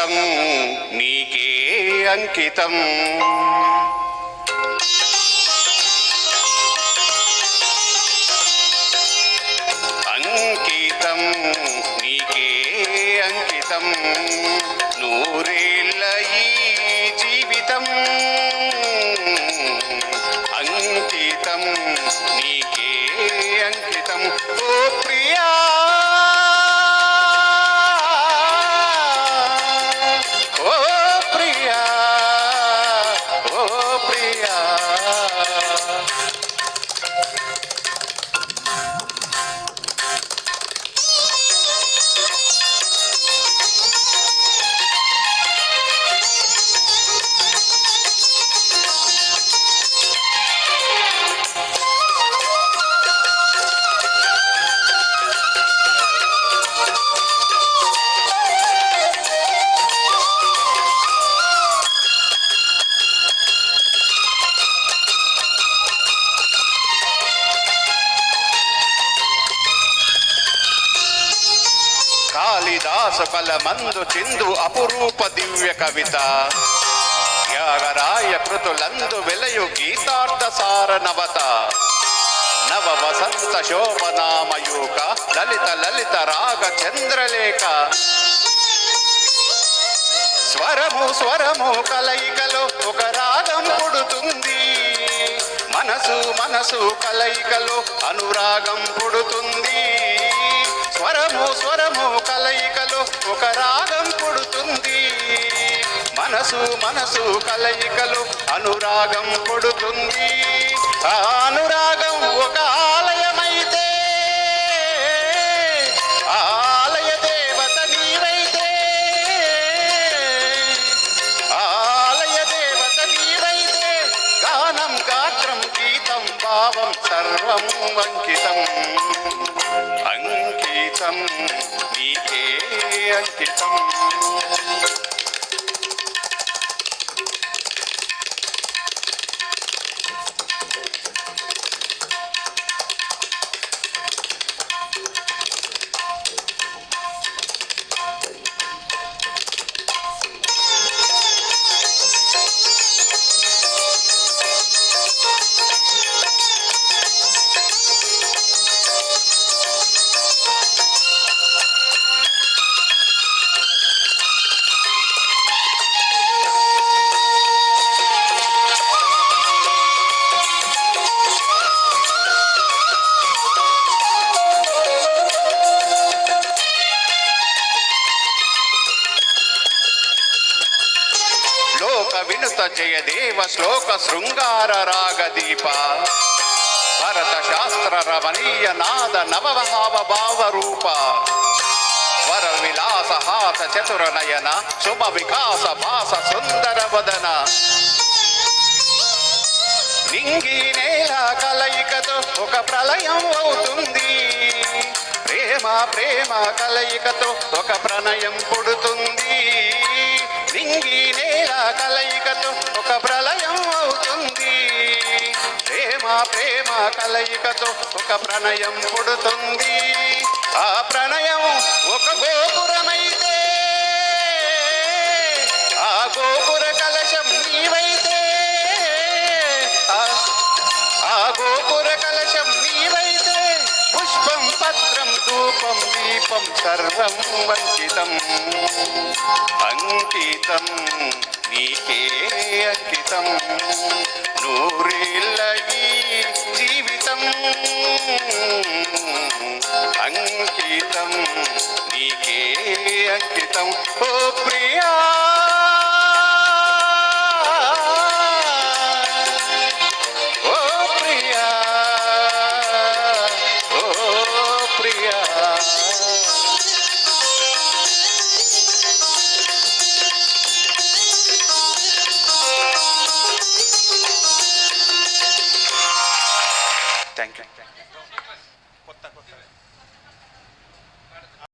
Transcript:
జీవితం నీకే అంకితం. అంకితం నీకే అంకితం, నూరేళ్ళ ఈ జీవితం అంకితం నీకే అంకితం. ఓ ప్రియా ఓ ప్రియా ఓ ప్రియా. కాళిదాస కలమందు చిందు అపురూప దివ్య కవిత, త్యాగరాయ కృతులందు వెలయు గీతార్థ సార నవత. నవ వసంత శోభనామయూక లలిత లలిత రాగ చంద్రలేఖ. స్వరము స్వరము కలయికలో ఒక రాగం పుడుతుంది, మనసు మనసు కలయికలో అనురాగం పుడుతుంది. స్వరము స్వరము కలయికలో ఒక రాగం పుడుతుంది, మనసు మనసు కలయికలో అనురాగం పుడుతుంది. ఆ అనురాగం ఒక ఆలయమైతే, ఆలయ దేవత నీవైతే, ఆలయ దేవత నీవైతే, గానం గాత్రం గీతం భావం సర్వం అంకితం. అంకితం నీకే అంకితం. వినుత జయదేవ శ్లోక శృంగార రాగదీప, భరత శాస్త్ర రమణీయ నాద నవభావ భావరూప. వర విలాస హాస చతుర నయన శుభ వికాస భాస సుందర వదన. నింగి నేల కలయికతో ఒక ప్రళయం అవుతుంది, ప్రేమ ప్రేమ కలయికతో ఒక ప్రణయం పుడుతుంది. నింగి నేల కలయికతో ఒక ప్రళయం అవుతుంది, ప్రేమ ప్రేమ కలయికతో ఒక ప్రణయం పుడుతుంది. ఆ ప్రణయం ఒక గోపురమైతే, ఆ గోపుర కలశం నీవైతే, ఆ గోపుర కలశం నీవైతే, పుష్పం పత్రం ధూపం దీపం సర్వం అంకితం. అంకితం నీకే అంకితం, నూరేళ్ళ ఈ జీవితం అంకితం నీకే అంకితం. ఓ ప్రియా